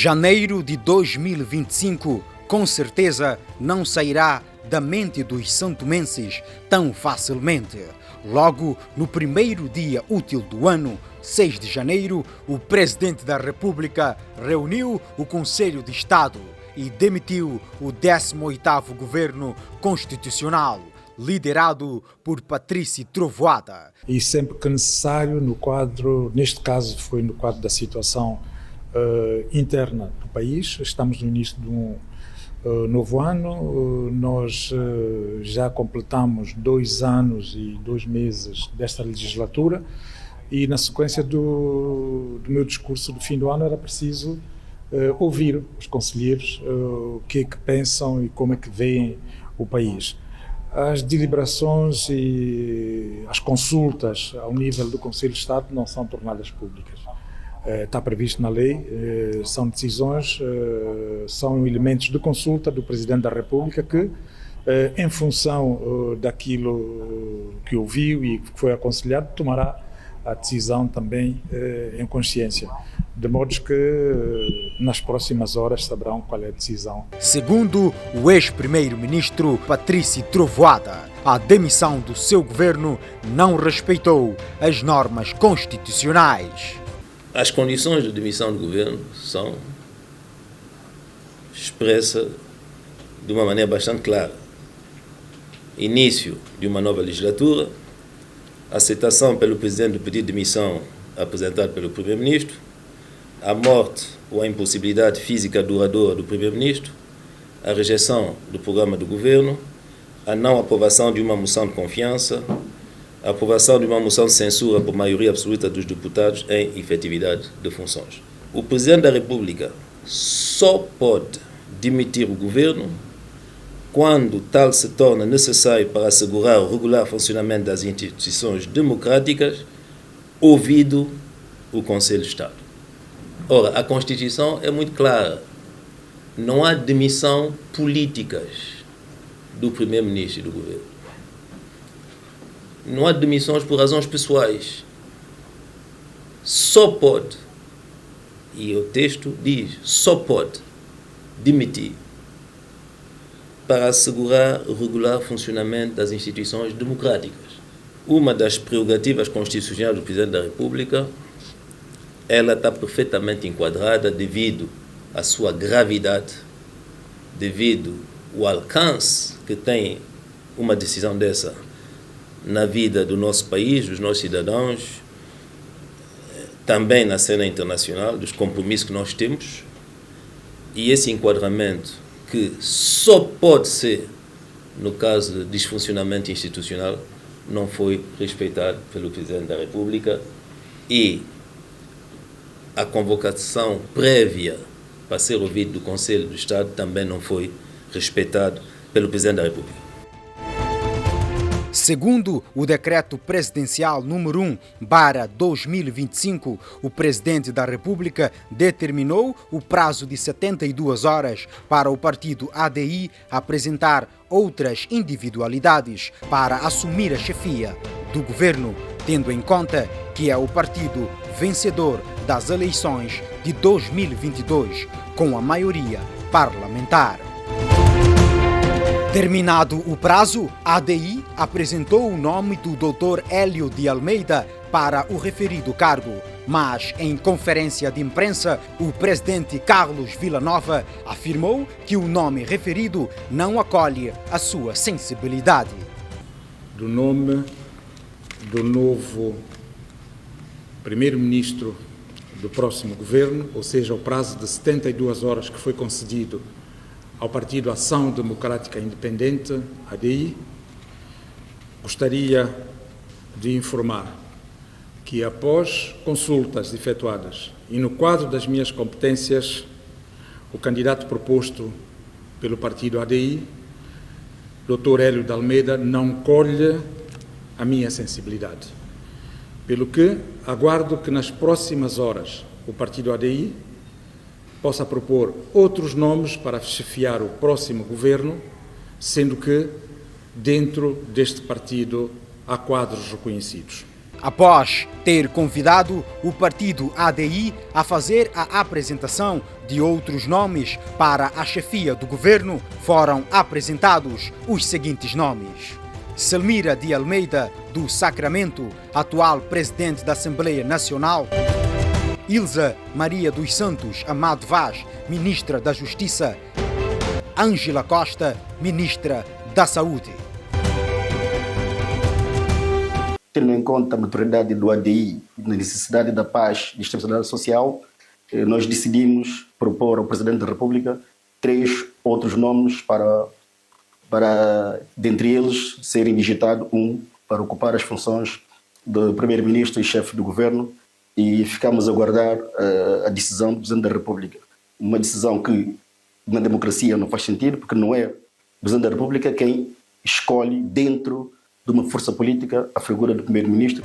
Janeiro de 2025, com certeza, não sairá da mente dos santomenses tão facilmente. Logo, no primeiro dia útil do ano, 6 de janeiro, o Presidente da República reuniu o Conselho de Estado e demitiu o 18º Governo Constitucional, liderado por Patrício Trovoada. E sempre que necessário, neste caso foi no quadro da situação interna do país, estamos no início de um novo ano, nós já completamos 2 anos e 2 meses desta legislatura e na sequência do meu discurso do fim do ano era preciso ouvir os conselheiros o que é que pensam e como é que veem o país. As deliberações e as consultas ao nível do Conselho de Estado não são tornadas públicas. Está previsto na lei, são decisões, são elementos de consulta do Presidente da República que, em função daquilo que ouviu e que foi aconselhado, tomará a decisão também em consciência. De modo que nas próximas horas saberão qual é a decisão. Segundo o ex-primeiro-ministro Patrício Trovoada, a demissão do seu governo não respeitou as normas constitucionais. As condições de demissão do governo são expressas de uma maneira bastante clara. Início de uma nova legislatura, aceitação pelo Presidente do pedido de demissão apresentado pelo Primeiro-Ministro, a morte ou a impossibilidade física duradoura do Primeiro-Ministro, a rejeição do programa do governo, a não aprovação de uma moção de confiança, a aprovação de uma moção de censura por maioria absoluta dos deputados em efetividade de funções. O Presidente da República só pode demitir o governo quando tal se torna necessário para assegurar o regular funcionamento das instituições democráticas, ouvido o Conselho de Estado. Ora, a Constituição é muito clara. Não há demissão políticas do Primeiro-Ministro e do governo. Não há demissões por razões pessoais. Só pode, e o texto diz, só pode demitir para assegurar o regular funcionamento das instituições democráticas. Uma das prerrogativas constitucionais do Presidente da República, ela está perfeitamente enquadrada devido à sua gravidade, devido ao alcance que tem uma decisão dessa na vida do nosso país, dos nossos cidadãos, também na cena internacional, dos compromissos que nós temos, e esse enquadramento que só pode ser no caso de desfuncionamento institucional não foi respeitado pelo Presidente da República e a convocação prévia para ser ouvido do Conselho do Estado também não foi respeitado pelo Presidente da República. Segundo o Decreto Presidencial número 1/2025, o Presidente da República determinou o prazo de 72 horas para o partido ADI apresentar outras individualidades para assumir a chefia do governo, tendo em conta que é o partido vencedor das eleições de 2022, com a maioria parlamentar. Terminado o prazo, a ADI apresentou o nome do Dr. Hélio de Almeida para o referido cargo, mas em conferência de imprensa, o presidente Carlos Villanova afirmou que o nome referido não acolhe a sua sensibilidade. Do nome do novo primeiro-ministro do próximo governo, ou seja, o prazo de 72 horas que foi concedido ao Partido Ação Democrática Independente, ADI, gostaria de informar que, após consultas efetuadas e no quadro das minhas competências, o candidato proposto pelo partido ADI, Dr. Hélio de Almeida, não colhe a minha sensibilidade. Pelo que aguardo que nas próximas horas o partido ADI possa propor outros nomes para chefiar o próximo governo, sendo que dentro deste partido há quadros reconhecidos. Após ter convidado o partido ADI a fazer a apresentação de outros nomes para a chefia do governo, foram apresentados os seguintes nomes: Selmira de Almeida, do Sacramento, atual presidente da Assembleia Nacional; Ilza Maria dos Santos Amado Vaz, ministra da Justiça; Ângela Costa, ministra da Saúde. Tendo em conta a maturidade do ADI e a necessidade da paz e estabilidade social, nós decidimos propor ao Presidente da República 3 outros nomes para dentre eles, serem digitados para ocupar as funções do Primeiro-Ministro e chefe do Governo, e ficamos a aguardar a decisão do Presidente da República. Uma decisão que na democracia não faz sentido, porque não é o Presidente da República quem escolhe dentro de uma força política a figura do Primeiro-Ministro.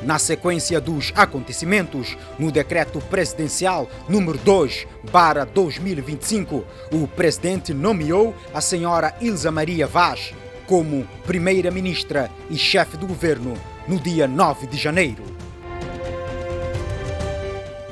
Na sequência dos acontecimentos, no decreto presidencial número 2/2025, o presidente nomeou a senhora Ilza Maria Vaz como primeira-ministra e chefe do governo no dia 9 de janeiro.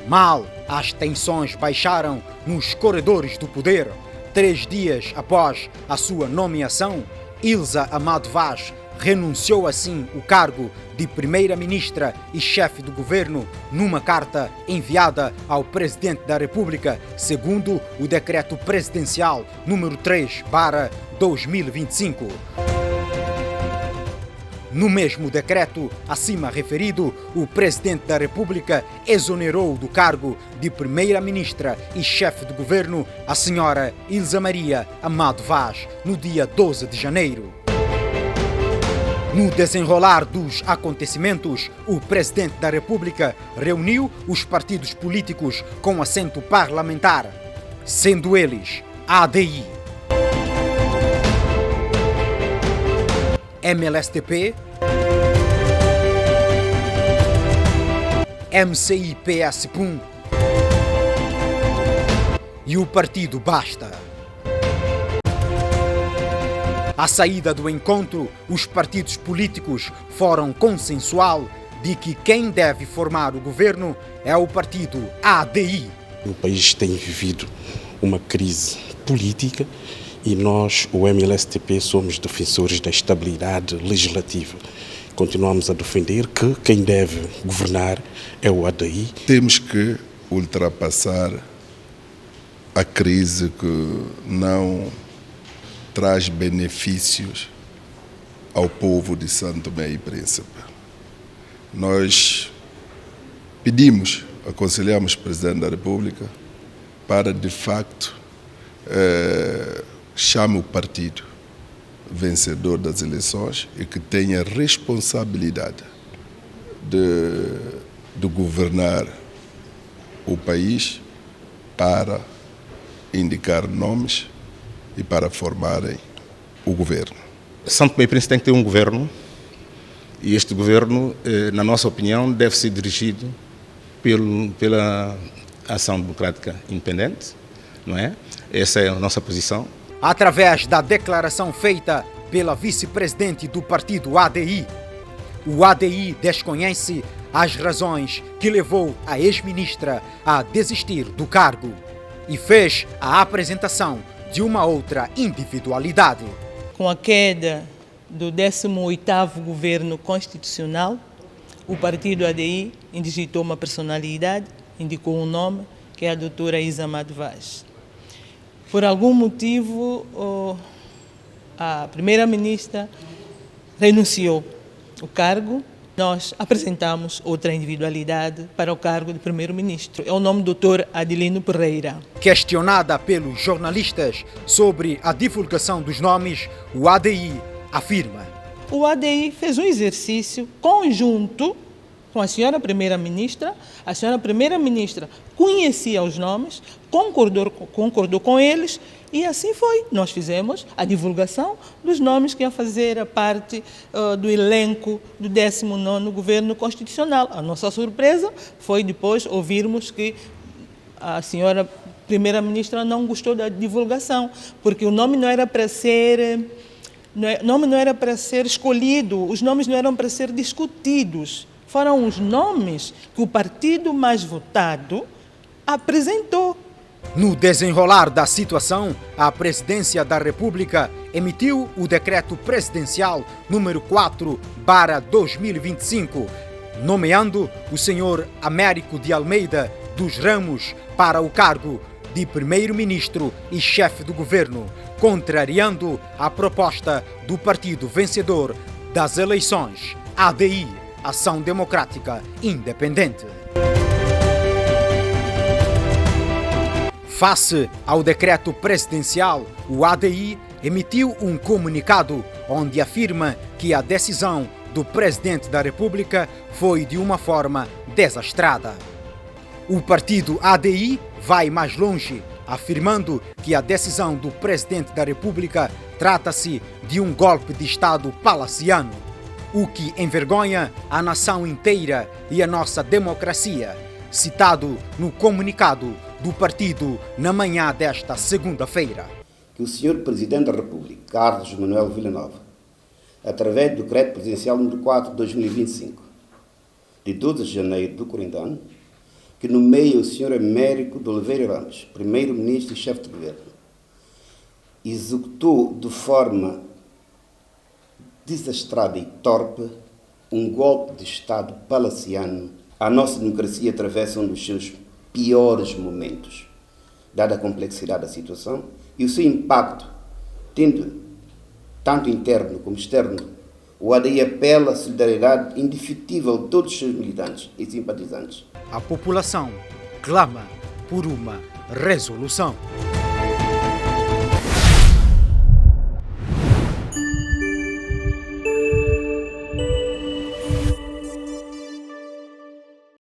Mal as tensões baixaram nos corredores do poder, 3 dias após a sua nomeação, Ilza Amado Vaz renunciou assim o cargo de primeira-ministra e chefe do governo numa carta enviada ao Presidente da República, segundo o decreto presidencial número 3/2025. No mesmo decreto acima referido, o Presidente da República exonerou do cargo de primeira-ministra e chefe do governo a senhora Ilza Maria Amado Vaz no dia 12 de janeiro. No desenrolar dos acontecimentos, o Presidente da República reuniu os partidos políticos com assento parlamentar, sendo eles ADI, MLSTP, MCI-PS-PUN e o Partido Basta. À saída do encontro, os partidos políticos foram consensual de que quem deve formar o governo é o partido ADI. O país tem vivido uma crise política e nós, o MLSTP, somos defensores da estabilidade legislativa. Continuamos a defender que quem deve governar é o ADI. Temos que ultrapassar a crise que não traz benefícios ao povo de São Tomé e Príncipe. Nós aconselhamos o Presidente da República para, de facto, chame o partido vencedor das eleições e que tenha responsabilidade de governar o país, para indicar nomes e para formarem o governo. São Tomé e Príncipe tem que ter um governo, e este governo, na nossa opinião, deve ser dirigido pela ação democrática independente, não é? Essa é a nossa posição. Através da declaração feita pela vice-presidente do partido ADI, o ADI desconhece as razões que levou a ex-ministra a desistir do cargo e fez a apresentação de uma outra individualidade. Com a queda do 18º governo constitucional, o partido ADI indigitou uma personalidade, indicou um nome, que é a doutora Ilza Amado Vaz. Por algum motivo, a primeira-ministra renunciou ao cargo. Nós apresentamos outra individualidade para o cargo de primeiro-ministro. É o nome do Dr. Adilino Pereira. Questionada pelos jornalistas sobre a divulgação dos nomes, o ADI afirma: o ADI fez um exercício conjunto com a senhora primeira-ministra. A senhora primeira-ministra conhecia os nomes, concordou com eles, e assim foi. Nós fizemos a divulgação dos nomes que iam fazer parte do elenco do 19º governo constitucional. A nossa surpresa foi depois ouvirmos que a senhora primeira-ministra não gostou da divulgação, porque o nome não era para ser O nome não era para ser escolhido, os nomes não eram para ser discutidos. Foram os nomes que o partido mais votado apresentou. No desenrolar da situação, a Presidência da República emitiu o Decreto Presidencial número 4/2025, nomeando o senhor Américo de Almeida dos Ramos para o cargo de Primeiro-Ministro e chefe do governo, contrariando a proposta do partido vencedor das eleições, ADI, Ação Democrática Independente. Face ao decreto presidencial, o ADI emitiu um comunicado onde afirma que a decisão do Presidente da República foi de uma forma desastrada. O partido ADI vai mais longe, afirmando que a decisão do Presidente da República trata-se de um golpe de Estado palaciano, o que envergonha a nação inteira e a nossa democracia, citado no comunicado do partido na manhã desta segunda-feira. Que o Sr. Presidente da República, Carlos Manuel Villanova, através do Decreto Presidencial número 4/2025, de 12 de janeiro do corrente ano, que nomeia o Sr. Américo de Oliveira Ramos, Primeiro-Ministro e chefe de governo, executou de forma desastrada e torpe um golpe de Estado palaciano. A nossa democracia atravessa um dos seus piores momentos, dada a complexidade da situação e o seu impacto, tendo tanto interno como externo. O ADI apela à solidariedade indefetível de todos os seus militantes e simpatizantes. A população clama por uma resolução.